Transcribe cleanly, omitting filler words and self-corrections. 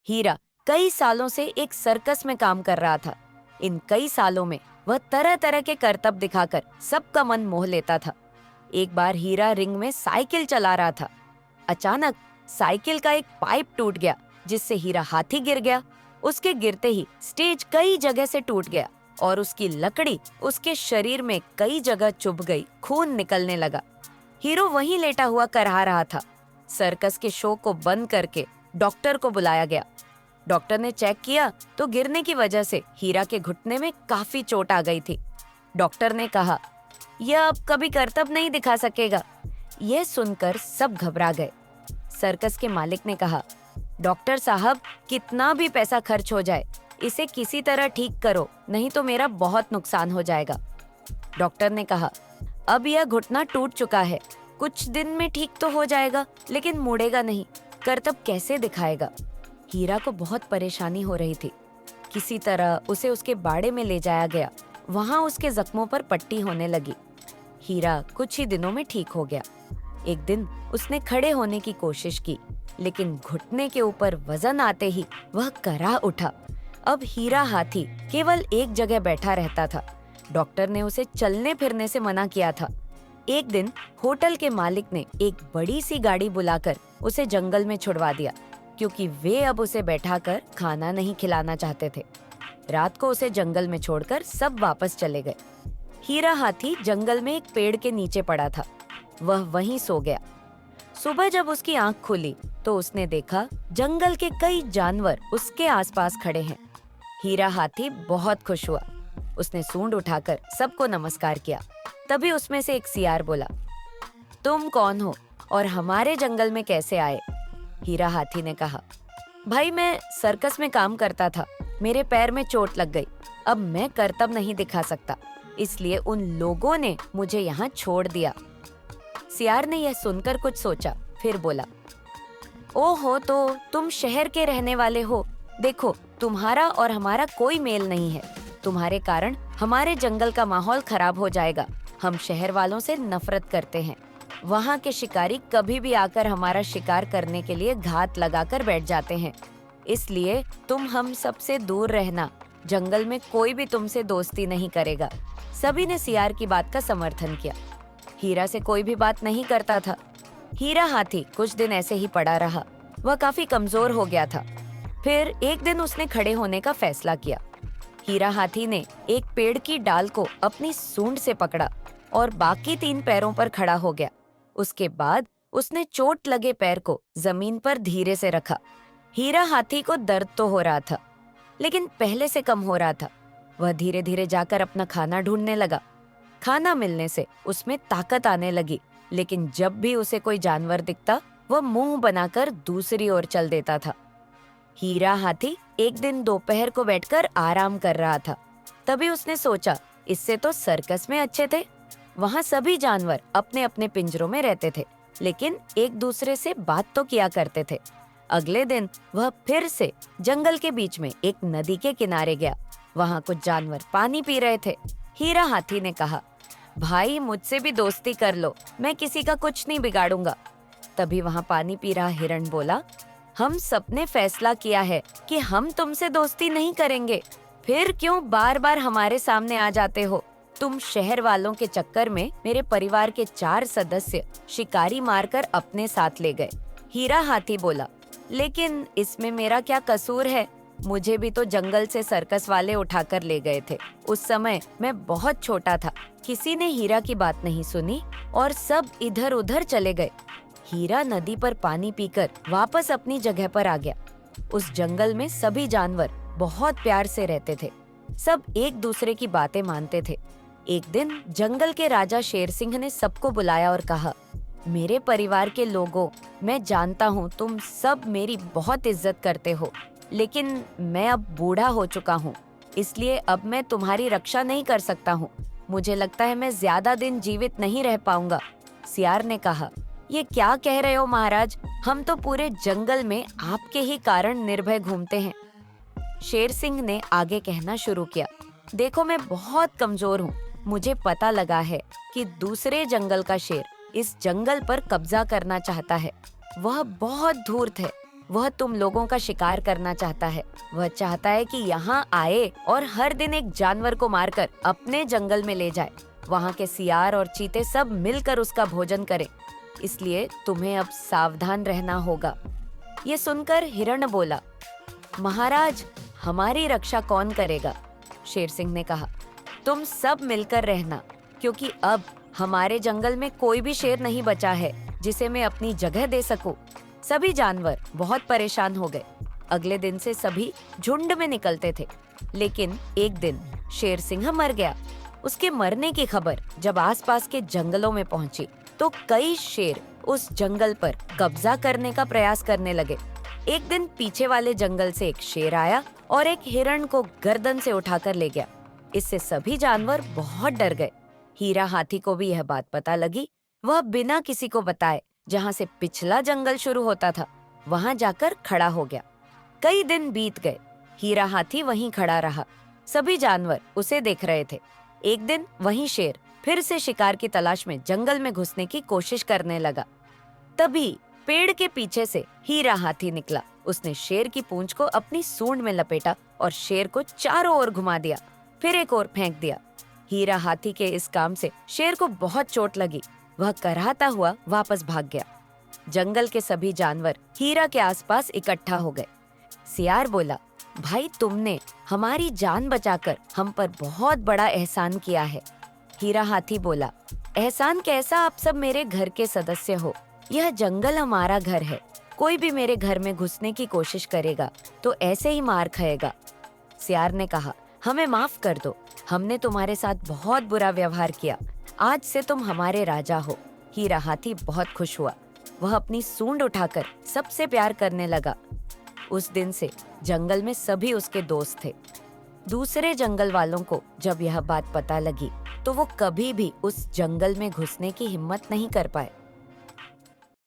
हीरा कई सालों से एक सर्कस में काम कर रहा था। इन कई सालों में वह तरह तरह के करतब दिखाकर सबका मन मोह लेता था। एक बार हीरा रिंग में साइकिल चला रहा था। अचानक साइकिल का एक पाइप टूट गया, जिससे हीरा हाथी गिर गया। उसके गिरते ही स्टेज कई जगह से टूट गया और उसकी लकड़ी उसके शरीर में कई जगह चुभ गई, खून निकलने लगा। हीरो वहीं लेटा हुआ करहा रहा था। सर्कस के शो को बंद करके डॉक्टर को बुलाया गया। डॉक्टर ने चेक किया तो गिरने की वजह से हीरा के घुटने में काफी चोट आ गई थी। डॉक्टर ने कहा, यह अब कभी करतब नहीं दिखा सकेगा। यह सुनकर सब घबरा गए। सर्कस के मालिक ने कहा, डॉक्टर साहब, कितना भी पैसा खर्च हो जाए, इसे किसी तरह ठीक करो, नहीं तो मेरा बहुत नुकसान हो जाएगा। डॉक्टर ने कहा, अब यह घुटना टूट चुका है, कुछ दिन में ठीक तो हो जाएगा, लेकिन मुड़ेगा नहीं, करतब कैसे दिखाएगा। हीरा को बहुत परेशानी हो रही थी। किसी तरह उसे उसके बाड़े में ले जाया गया। वहां उसके जख्मों पर पट्टी होने लगी। हीरा कुछ ही दिनों में ठीक हो गया। एक दिन उसने खड़े होने की कोशिश की, लेकिन घुटने के ऊपर वजन आते ही वह करा उठा। अब हीरा हाथी केवल एक जगह बैठा रहता था। डॉक्टर ने उसे चलने फिरने से मना किया था। एक दिन होटल के मालिक ने एक बड़ी सी गाड़ी बुलाकर उसे जंगल में छुड़वा दिया, क्योंकि वे अब उसे बैठाकर खाना नहीं खिलाना चाहते थे। रात को उसे जंगल में छोड़कर सब वापस चले गए। हीरा हाथी जंगल में एक पेड़ के नीचे पड़ा था। वह वहीं सो गया। सुबह जब उसकी आंख खुली तो उसने देखा जंगल के कई जानवर उसके आसपास खड़े हैं। हीरा हाथी बहुत खुश हुआ। उसने सूंड उठाकर सबको नमस्कार किया। तभी उसमें से एक सियार बोला, तुम कौन हो और हमारे जंगल में कैसे आए? हीरा हाथी ने कहा, भाई, मैं सर्कस में काम करता था, मेरे पैर में चोट लग गई। अब मैं करतब नहीं दिखा सकता, इसलिए उन लोगों ने मुझे यहाँ छोड़ दिया। सियार ने यह सुनकर कुछ सोचा, फिर बोला, ओहो, तो तुम शहर के रहने वाले हो। देखो, तुम्हारा और हमारा कोई मेल नहीं है। तुम्हारे कारण हमारे जंगल का माहौल खराब हो जाएगा। हम शहर वालों से नफरत करते हैं। वहाँ के शिकारी कभी भी आकर हमारा शिकार करने के लिए घात लगाकर बैठ जाते हैं। इसलिए तुम हम सबसे दूर रहना। जंगल में कोई भी तुमसे दोस्ती नहीं करेगा। सभी ने सियार की बात का समर्थन किया। हीरा से कोई भी बात नहीं करता था। हीरा हाथी कुछ दिन ऐसे ही पड़ा रहा। वह काफी कमजोर हो गया था। फिर एक दिन उसने खड़े होने का फैसला किया। हीरा हाथी ने एक पेड़ की डाल को अपनी सूंड से पकड़ा और बाकी 3 पैरों पर खड़ा हो गया। उसके बाद उसने चोट लगे पैर को जमीन पर धीरे से रखा। हीरा हाथी को दर्द तो हो रहा था, लेकिन पहले से कम हो रहा था। वह धीरे धीरे जाकर अपना खाना ढूंढने लगा। खाना मिलने से उसमें ताकत आने लगी, लेकिन जब भी उसे कोई जानवर दिखता, वह मुंह बनाकर दूसरी ओर चल देता था। हीरा हाथी एक दिन दोपहर को बैठकर आराम कर रहा था। तभी उसने सोचा, इससे तो सर्कस में अच्छे थे। वहाँ सभी जानवर अपने अपने पिंजरों में रहते थे, लेकिन एक दूसरे से बात तो किया करते थे। अगले दिन वह फिर से जंगल के बीच में एक नदी के किनारे गया। वहाँ कुछ जानवर पानी पी रहे थे। हीरा हाथी ने कहा, भाई, मुझसे भी दोस्ती कर लो, मैं किसी का कुछ नहीं बिगाड़ूंगा। तभी वहाँ पानी पी रहा हिरण बोला, हम सबने फैसला किया है कि हम तुमसे दोस्ती नहीं करेंगे। फिर क्यों बार बार हमारे सामने आ जाते हो? तुम शहर वालों के चक्कर में मेरे परिवार के 4 सदस्य शिकारी मारकर अपने साथ ले गए। हीरा हाथी बोला, लेकिन इसमें मेरा क्या कसूर है? मुझे भी तो जंगल से सर्कस वाले उठाकर ले गए थे। उस समय मैं बहुत छोटा था। किसी ने हीरा की बात नहीं सुनी और सब इधर उधर चले गए। हीरा नदी पर पानी पीकर वापस अपनी जगह पर आ गया। उस जंगल में सभी जानवर बहुत प्यार से रहते थे। सब एक दूसरे की बातें मानते थे। एक दिन जंगल के राजा शेर सिंह ने सबको बुलाया और कहा, मेरे परिवार के लोगों, मैं जानता हूँ तुम सब मेरी बहुत इज्जत करते हो, लेकिन मैं अब बूढ़ा हो चुका हूँ, इसलिए अब मैं तुम्हारी रक्षा नहीं कर सकता हूँ। मुझे लगता है मैं ज्यादा दिन जीवित नहीं रह पाऊंगा। सियार ने कहा, ये क्या कह रहे हो महाराज? हम तो पूरे जंगल में आपके ही कारण निर्भय घूमते हैं। शेर सिंह ने आगे कहना शुरू किया, देखो, मैं बहुत कमजोर हूँ। मुझे पता लगा है कि दूसरे जंगल का शेर इस जंगल पर कब्जा करना चाहता है। वह बहुत धूर्त है। वह तुम लोगों का शिकार करना चाहता है। वह चाहता है कि यहाँ आए और हर दिन एक जानवर को मारकर अपने जंगल में ले जाए। वहाँ के सियार और चीते सब मिलकर उसका भोजन करें। इसलिए तुम्हें अब सावधान रहना होगा। ये सुनकर हिरण बोला, महाराज, हमारी रक्षा कौन करेगा? शेर सिंह ने कहा, तुम सब मिलकर रहना, क्योंकि अब हमारे जंगल में कोई भी शेर नहीं बचा है जिसे मैं अपनी जगह दे सकूं। सभी जानवर बहुत परेशान हो गए। अगले दिन से सभी झुंड में निकलते थे। लेकिन एक दिन शेर सिंह मर गया। उसके मरने की खबर जब आसपास के जंगलों में पहुंची तो कई शेर उस जंगल पर कब्जा करने का प्रयास करने लगे। एक दिन पीछे वाले जंगल से एक शेर आया और एक हिरण को गर्दन से उठाकर ले गया। इससे सभी जानवर बहुत डर गए। हीरा हाथी को भी यह बात पता लगी। वह बिना किसी को बताए जहाँ से पिछला जंगल शुरू होता था वहाँ जाकर खड़ा हो गया। कई दिन बीत गए। हीरा हाथी वहीं खड़ा रहा। सभी जानवर उसे देख रहे थे। एक दिन वहीं शेर फिर से शिकार की तलाश में जंगल में घुसने की कोशिश करने लगा। तभी पेड़ के पीछे से हीरा हाथी निकला। उसने शेर की पूंछ को अपनी सूंड में लपेटा और शेर को चारों ओर घुमा दिया, फिर एक ओर फेंक दिया। हीरा हाथी के इस काम से शेर को बहुत चोट लगी। वह कराहता हुआ वापस भाग गया। जंगल के सभी जानवर हीरा के आसपास इकट्ठा हो गए। सियार बोला, भाई, तुमने हमारी जान बचाकर हम पर बहुत बड़ा एहसान किया है। हीरा हाथी बोला, एहसान कैसा? आप सब मेरे घर के सदस्य हो। यह जंगल हमारा घर है। कोई भी मेरे घर में घुसने की कोशिश करेगा तो ऐसे ही मार खाएगा। सियार ने कहा, हमें माफ कर दो। हमने तुम्हारे साथ बहुत बुरा व्यवहार किया। आज से तुम हमारे राजा हो। हीरा हाथी बहुत खुश हुआ। वह अपनी सूंड उठाकर सबसे प्यार करने लगा। उस दिन से जंगल में सभी उसके दोस्त थे। दूसरे जंगल वालों को जब यह बात पता लगी तो वो कभी भी उस जंगल में घुसने की हिम्मत नहीं कर पाए।